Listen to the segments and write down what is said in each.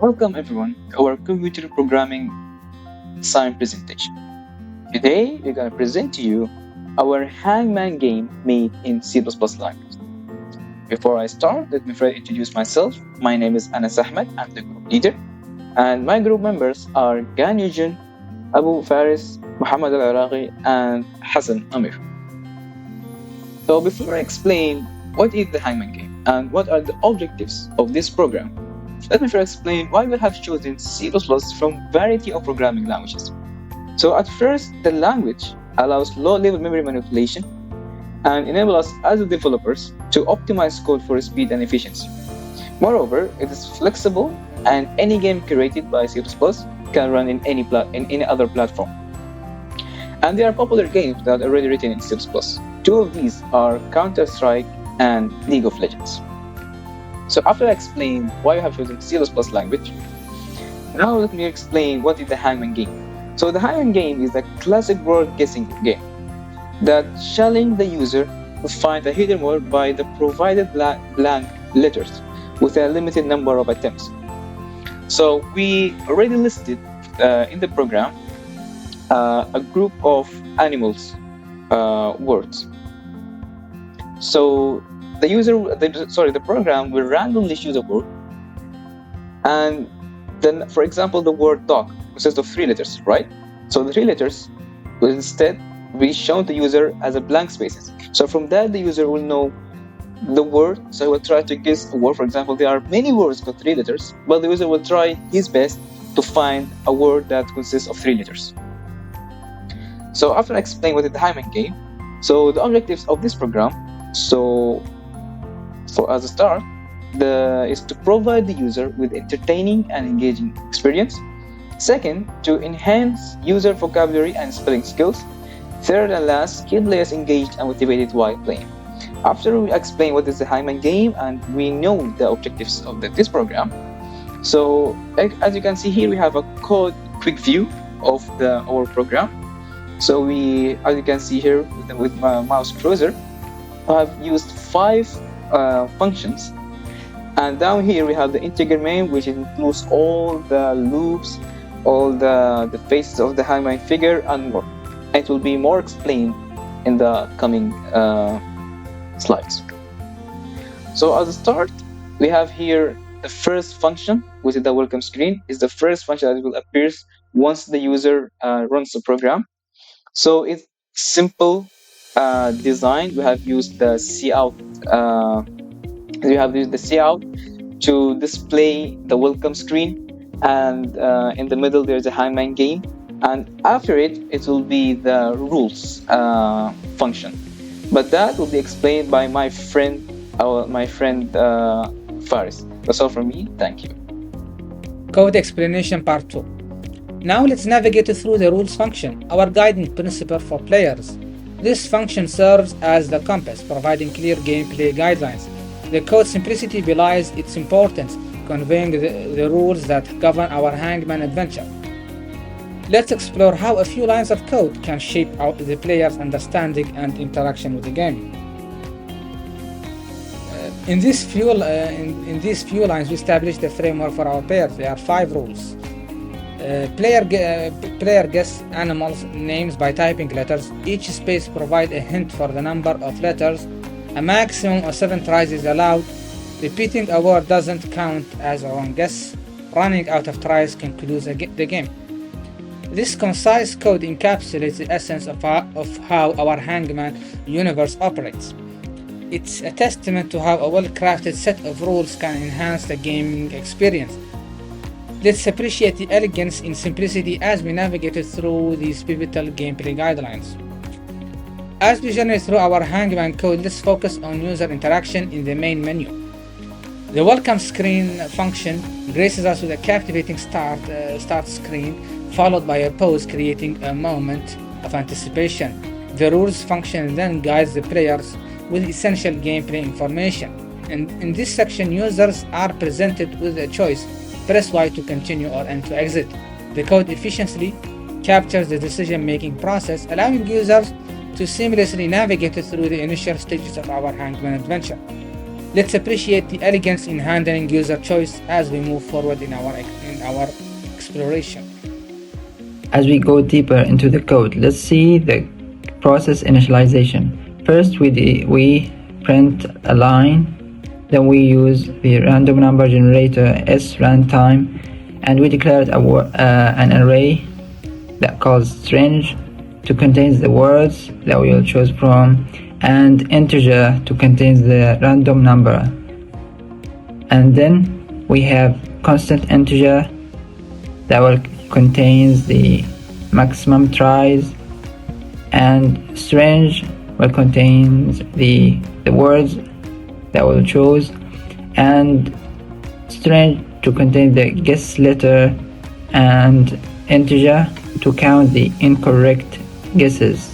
Welcome everyone to our computer programming science presentation. Today we're going to present to you our Hangman game made in C++ language. Before I start, let me first introduce myself. My name is Anas Ahmed, I'm the group leader, and my group members are Gan Yujin, Abu Faris, Muhammad Al-Iraqi, and Hassan Amir. So before I explain what is the Hangman game and what are the objectives of this program, let me first explain why we have chosen C++ from variety of programming languages. So at first, the language allows low-level memory manipulation and enable us as developers to optimize code for speed and efficiency. Moreover, it is flexible and any game created by C++ can run in any other platform. And there are popular games that are already written in C++. Two of these are Counter-Strike and League of Legends. So after I explain why I have chosen C++ language, now let me explain what is the Hangman game. So the Hangman game is a classic word guessing game that challenges the user to find a hidden word by the provided blank letters with a limited number of attempts. So we already listed in the program a group of animals words. So the program will randomly choose a word, and then, for example, the word dog consists of 3 letters, right? So the 3 letters will instead be shown to the user as a blank spaces. So from that, the user will know the word. So he will try to guess a word. For example, there are many words with 3 letters, but the user will try his best to find a word that consists of 3 letters. So after I explain what is the Hangman game, so the objectives of this program, as a start, is to provide the user with entertaining and engaging experience. Second, to enhance user vocabulary and spelling skills. Third and last, keep players engaged and motivated while playing. After we explain what is the Hangman game and we know the objectives of this program, so as you can see here, we have a quick view of our program. So as you can see here with my mouse cursor, I have used 5 functions, and down here we have the integer main, which includes all the loops, all the phases of the Hangman figure, and more. It will be more explained in the coming slides. So as a start, we have here the first function, which is the welcome screen. Is the first function that will appear once the user runs the program. So it's simple design. We have used the cout. We have used the cout to display the welcome screen, and in the middle there's a Hangman game, and after it will be the rules function. But that will be explained by my friend Faris. That's all from me. Thank you. Code explanation part 2. Now let's navigate through the rules function, our guiding principle for players. This function serves as the compass, providing clear gameplay guidelines. The code simplicity belies its importance, conveying the rules that govern our Hangman adventure. Let's explore how a few lines of code can shape out the player's understanding and interaction with the game. In these few lines, we establish the framework for our players. There are 5 rules. Player guess animals' names by typing letters. Each space provides a hint for the number of letters. A maximum of 7 tries is allowed. Repeating a word doesn't count as a wrong guess. Running out of tries concludes the game. This concise code encapsulates the essence of how our Hangman universe operates. It's a testament to how a well-crafted set of rules can enhance the gaming experience. Let's appreciate the elegance in simplicity as we navigate through these pivotal gameplay guidelines. As we journey through our Hangman code, let's focus on user interaction in the main menu. The welcome screen function graces us with a captivating start screen, followed by a pause, creating a moment of anticipation. The rules function then guides the players with essential gameplay information. And in this section, users are presented with a choice: press Y to continue or N to exit. The code efficiently captures the decision-making process, allowing users to seamlessly navigate through the initial stages of our Hangman adventure. Let's appreciate the elegance in handling user choice as we move forward in our exploration. As we go deeper into the code, let's see the process initialization. First, we print a line, then we use the random number generator sRandTime, and we declared an array that calls string to contain the words that we will choose from, and integer to contain the random number. And then we have constant integer that will contains the maximum tries, and string will contain the words that we'll choose, and string to contain the guess letter, and integer to count the incorrect guesses.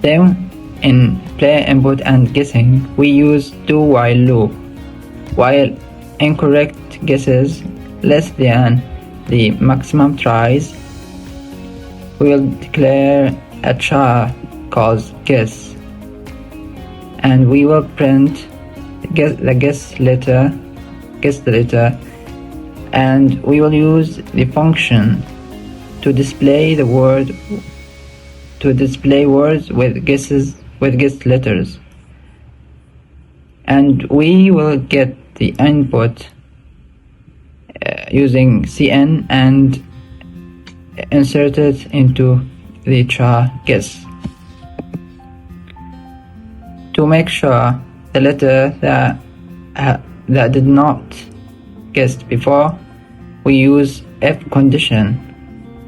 Then in player input and guessing, we use do while loop. While incorrect guesses less than the maximum tries, we will declare a char called guess, and we will print the guess letter, and we will use the function to display words with guess letters, and we will get the input using cn and insert it into the char guess. To make sure the letter that did not guessed before, we use if condition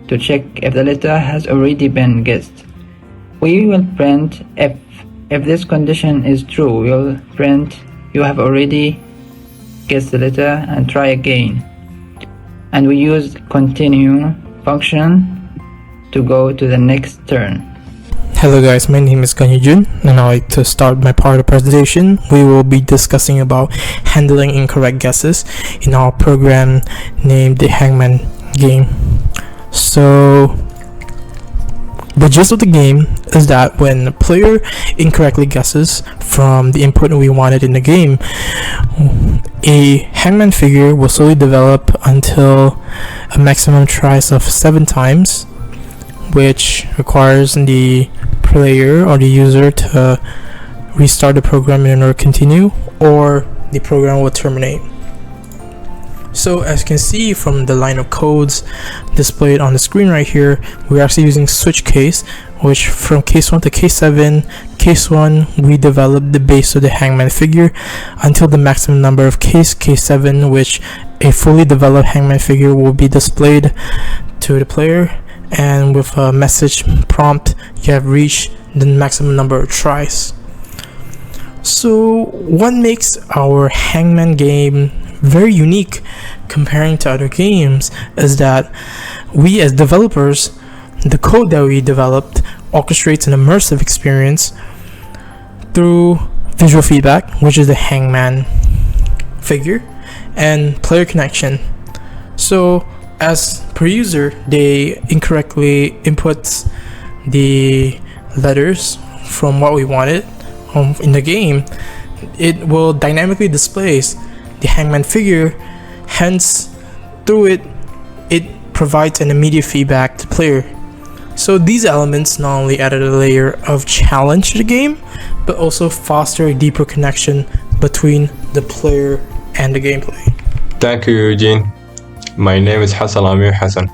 to check if the letter has already been guessed. We will print if this condition is true, we will print you have already guessed the letter and try again. And we use continue function to go to the next turn. Hello guys, my name is Ganyujun, and I'd like to start my part of the presentation. We will be discussing about handling incorrect guesses in our program named the Hangman game. So the gist of the game is that when a player incorrectly guesses from the input we wanted in the game, a hangman figure will slowly develop until a maximum tries of 7 times, which requires the player or the user to restart the program in order to continue, or the program will terminate. So as you can see from the line of codes displayed on the screen right here, we're actually using switch case, which from case 1 to case 7, case 1 we developed the base of the hangman figure until the maximum number of case 7, which a fully developed hangman figure will be displayed to the player, and with a message prompt you have reached the maximum number of tries. So what makes our hangman game very unique comparing to other games is that we as developers, the code that we developed orchestrates an immersive experience through visual feedback, which is the hangman figure, and player connection. So as per user, they incorrectly inputs the letters from what we wanted in the game, it will dynamically displays the hangman figure. Hence, through it provides an immediate feedback to player. So these elements not only added a layer of challenge to the game, but also foster a deeper connection between the player and the gameplay. Thank you, Eugene. My name is Hassan Amir Hassan,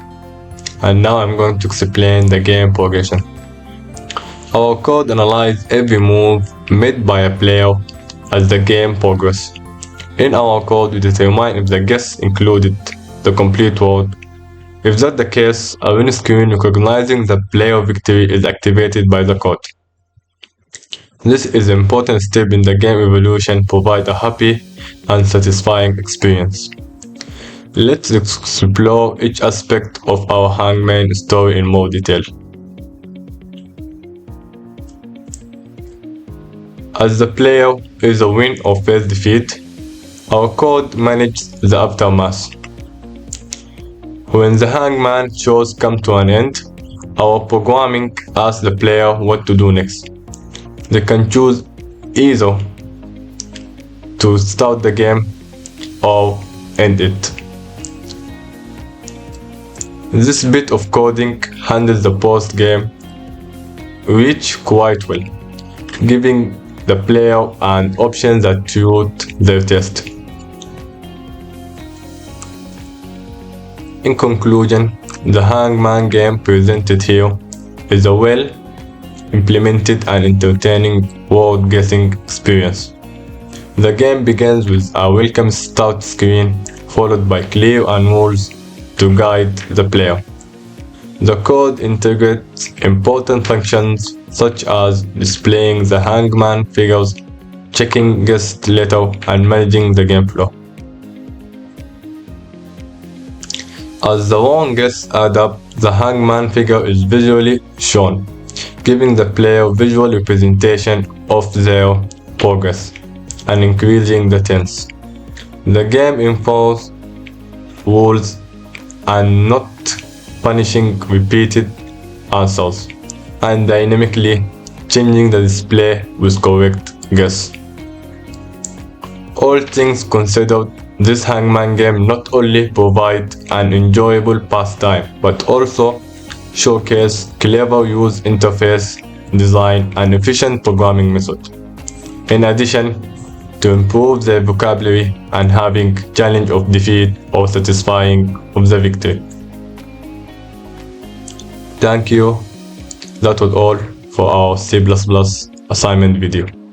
and now I'm going to explain the game progression. Our code analyzes every move made by a player as the game progresses. In our code, we determine if the guess included the complete word. If that's the case, a win screen recognizing the player victory is activated by the code. This is an important step in the game evolution, provide a happy and satisfying experience. Let's explore each aspect of our hangman story in more detail. As the player is a win or face defeat, our code manages the aftermath. When the hangman shows come to an end, our programming asks the player what to do next. They can choose either to start the game or end it. This bit of coding handles the post-game reach quite well, giving the player an option that suits their taste. In conclusion, the Hangman game presented here is a well implemented and entertaining word guessing experience. The game begins with a welcome start screen followed by clear rules to guide the player. The code integrates important functions such as displaying the hangman figures, checking guest letter, and managing the game flow. As the wrong guests add up, the hangman figure is visually shown, giving the player visual representation of their progress and increasing the tense. The game enforces rules and not punishing repeated answers, and dynamically changing the display with correct guess. All things considered, this Hangman game not only provides an enjoyable pastime, but also showcase clever user interface design and efficient programming method. In addition to improve their vocabulary and having challenge of defeat or satisfying of the victory. Thank you. That was all for our C++ assignment video.